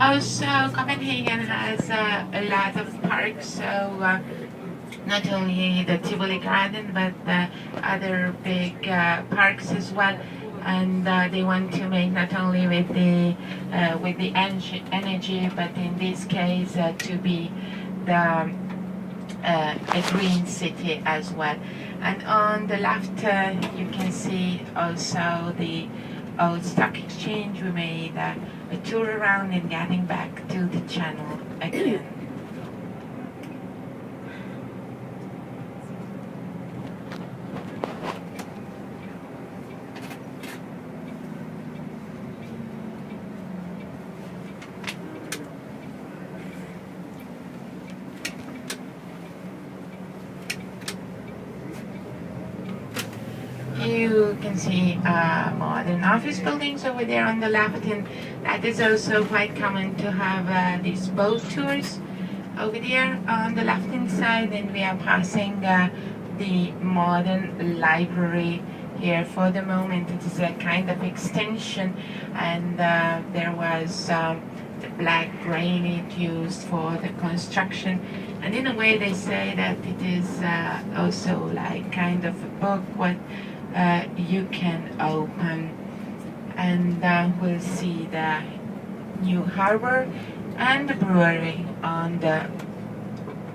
Also, Copenhagen has a lot of parks, so not only the Tivoli Garden, but other big parks as well. And they want to make not only with the energy, but in this case to be the a green city as well. And on the left, you can see also the old stock exchange. We made a tour around and getting back to the channel again. You can see modern office buildings over there on the left, and that is also quite common to have these boat tours over there on the left hand side. And we are passing the modern library here for the moment. It is a kind of extension, and there was the black granite used for the construction. And in a way they say that it is also like kind of a book what you can open, and we'll see the new harbor and the brewery on the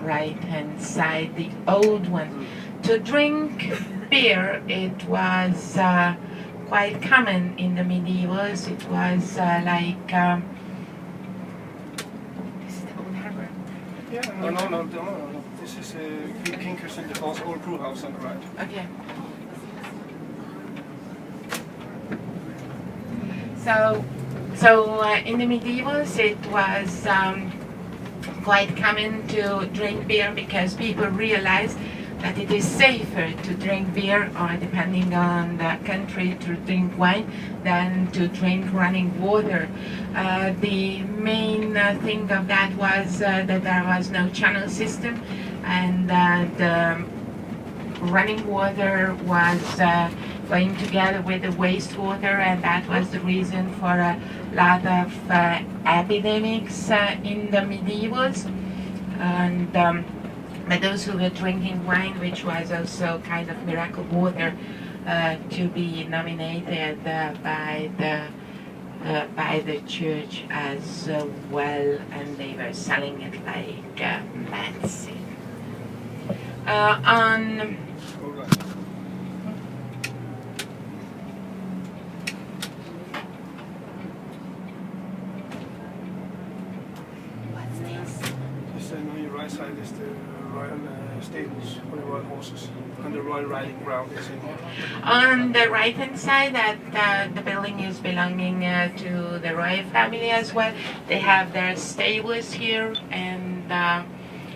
right hand side, the old one. To drink beer, it was quite common in the medievals. It was like this is the old harbor. Yeah, no. This is King Christian IV's old brew house on the right. Okay. So in the medievals it was quite common to drink beer because people realized that it is safer to drink beer, or depending on the country, to drink wine than to drink running water. The main thing of that was that there was no channel system, and the running water was going together with the wastewater, and that was the reason for a lot of epidemics in the medievals. And but those who were drinking wine, which was also kind of miracle water, to be nominated by the church as well, and they were selling it like medicine. On your right side is the royal stables for the royal horses, and the royal riding ground is in here. On the right hand side, that the building is belonging to the royal family as well. They have their stables here, and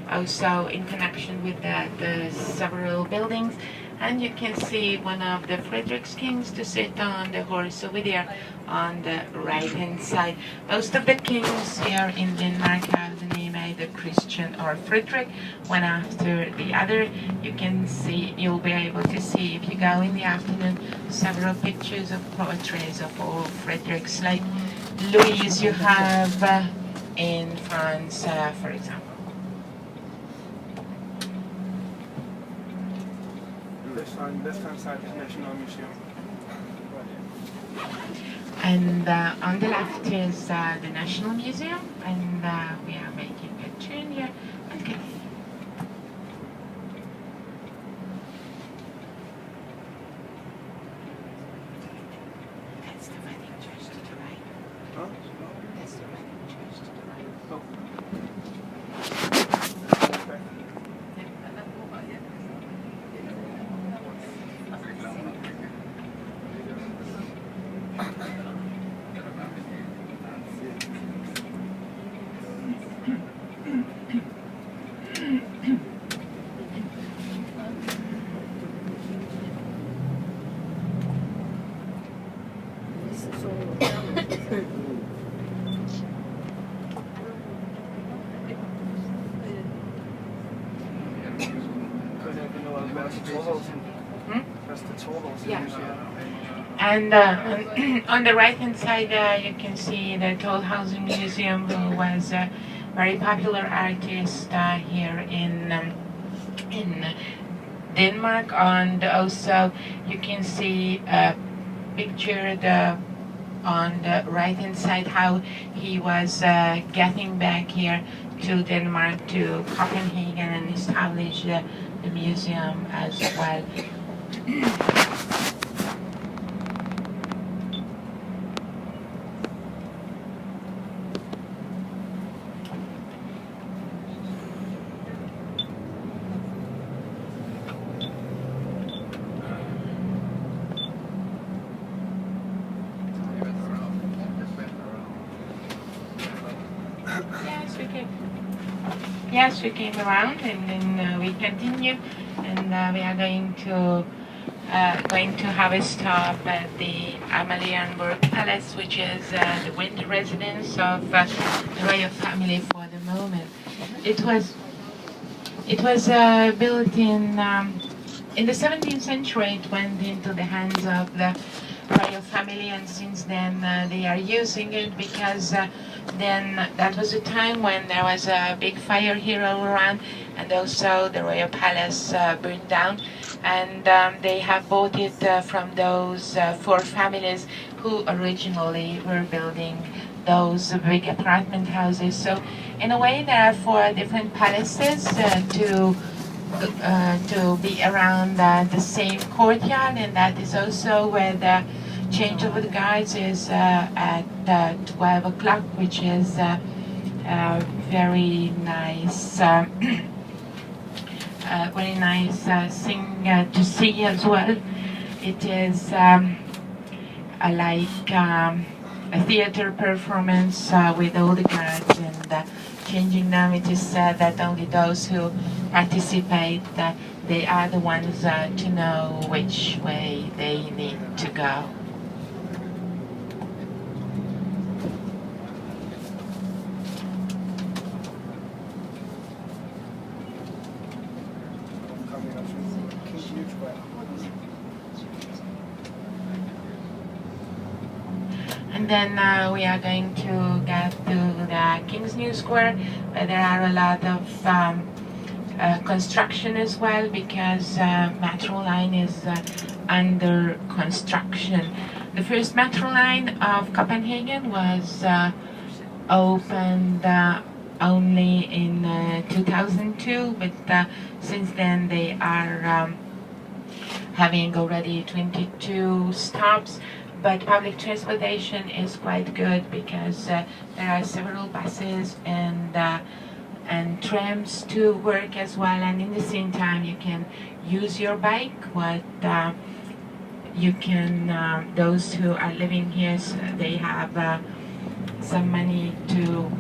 also in connection with the several buildings. And you can see one of the Frederick's kings to sit on the horse over there on the right hand side. Most of the kings here in Denmark have the name either Christian or Frederick, one after the other. You can see, you'll be able to see if you go in the afternoon, several pictures of portraits of all Fredericks, like Louis you have in France, for example. Left-hand side is National Museum. And on the left is the National Museum, and we are making a turn here. Okay. That's the wedding church to the right. Huh? That's the wedding church to the right. Oh. And on the right hand side you can see the Tollhausen Museum, who was a very popular artist here in Denmark. And also you can see pictured on the right hand side how he was getting back here to Denmark, to Copenhagen, and establish the museum as well. Yes, we came around, and then we continue, and we are going to have a stop at the Amalienburg Palace, which is the winter residence of the royal family for the moment. It was built in the 17th century. It went into the hands of the royal family, and since then they are using it because then that was a time when there was a big fire here all around, and also the royal palace burned down, and they have bought it from those four families who originally were building those big apartment houses. So in a way there are four different palaces to be around the same courtyard, and that is also where the change of the guards is at 12 o'clock, which is very nice, thing to see as well. It is like a theater performance with all the guards and changing them. It is said that only those who participate, they are the ones to know which way they need to go. And then we are going to get to the King's New Square, where there are a lot of construction as well, because metro line is under construction. The first metro line of Copenhagen was opened only in 2002, but since then they are having already 22 stops. But public transportation is quite good because there are several buses and trams to work as well, and in the same time you can use your bike. You can those who are living here, so they have some money to,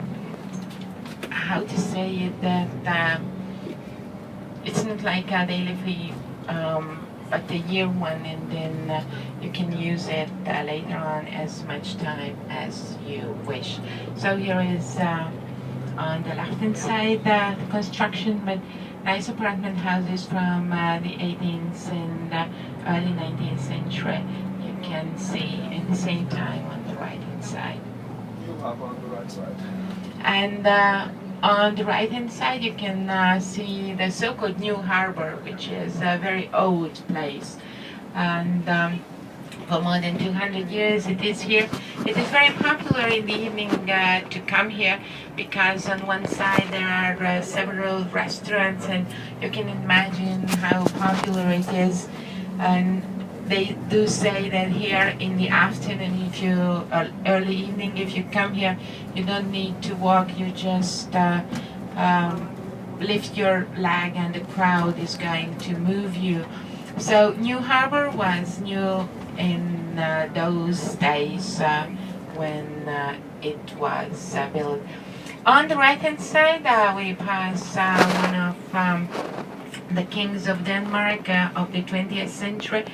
how to say it, that it's not like a daily fee, but the year one, and then you can use it later on as much time as you wish. So here is on the left hand side the construction, but nice apartment houses from the 18th and early 19th century. You can see at the same time on the right hand side. You have on the right side. And on the right hand side you can see the so-called New Harbor, which is a very old place, and for more than 200 years it is here. It is very popular in the evening to come here, because on one side there are several restaurants, and you can imagine how popular it is. And they do say that here in the afternoon, if you early evening, if you come here, you don't need to walk. You just lift your leg, and the crowd is going to move you. So New Harbor was new in those days when it was built. On the right hand side, we pass one of the kings of Denmark of the 20th century,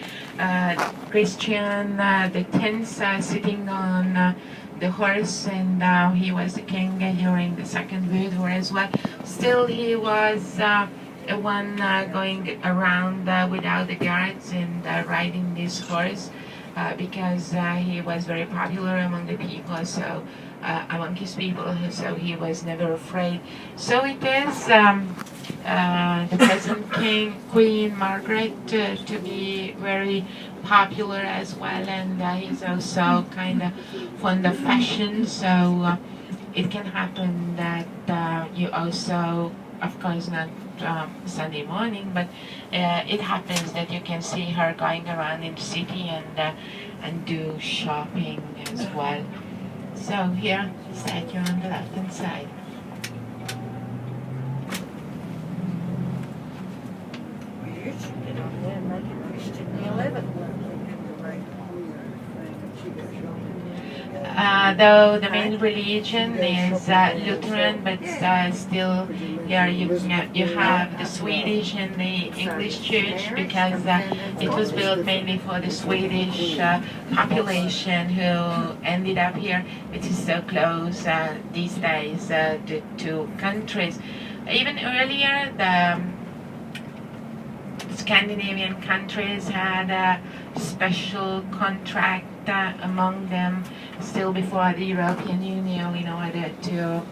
Christian X, sitting on the horse, and he was the king during the Second World War as well. Still, he was one going around without the guards and riding this horse. because he was very popular among the people, so among his people, so he was never afraid. So it is the present Queen Margaret to be very popular as well, and he's also kind of fond of fashion, so it can happen that you also, of course not Sunday morning, but it happens that you can see her going around in the city and do shopping as well. So here, statue on the left hand side. Though the main religion is Lutheran, but still here you have the Swedish and the English church, because it was built mainly for the Swedish population who ended up here, which is so close these days, the two countries. Even earlier, the Scandinavian countries had a special contract among them still before the European Union in order to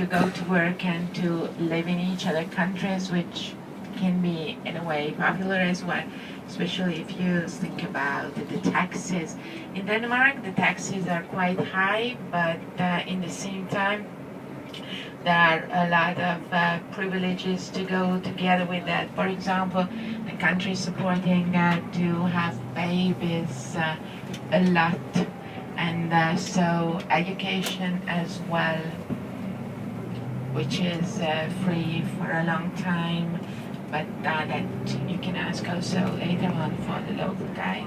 go to work and to live in each other countries, which can be in a way popular as well, especially if you think about the taxes. In Denmark, the taxes are quite high, but in the same time, there are a lot of privileges to go together with that. For example, the country is supporting to have babies a lot, and so education as well, which is free for a long time, but that you can ask also later on for the local guide.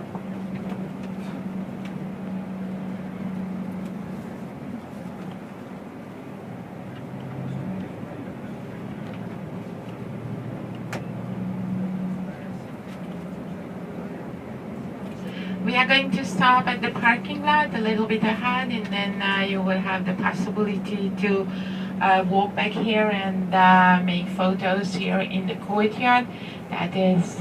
We are going to stop at the parking lot a little bit ahead, and then you will have the possibility to walk back here and make photos here in the courtyard. That is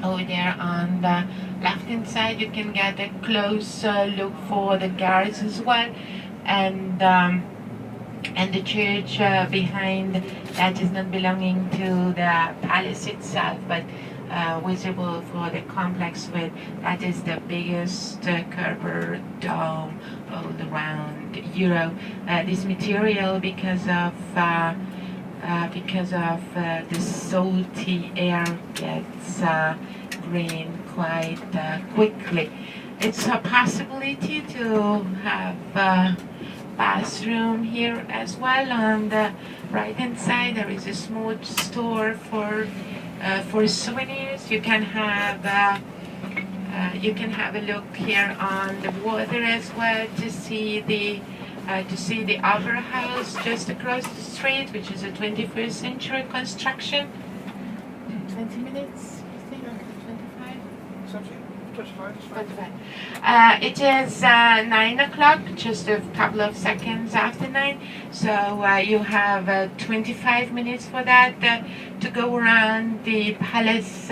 over there on the left hand side. You can get a close look for the guards as well, and the church behind that is not belonging to the palace itself, but visible for the complex with that is the biggest curved dome all around Europe. This material, because of the salty air, gets green quite quickly. It's a possibility to have a bathroom here as well. On the right hand side there is a small store for souvenirs. You can have a look here on the water as well to see the opera house just across the street, which is a 21st century construction. 20 minutes, I think, 25? Something. 25 is fine. 25. It is 9 o'clock, just a couple of seconds after 9. So you have 25 minutes for that to go around. The palace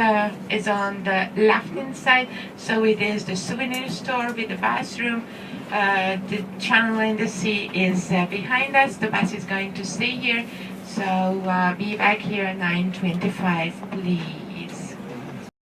is on the left-hand side, so it is the souvenir store with the bathroom. The channel in the sea is behind us. The bus is going to stay here, so be back here at 9:25, please.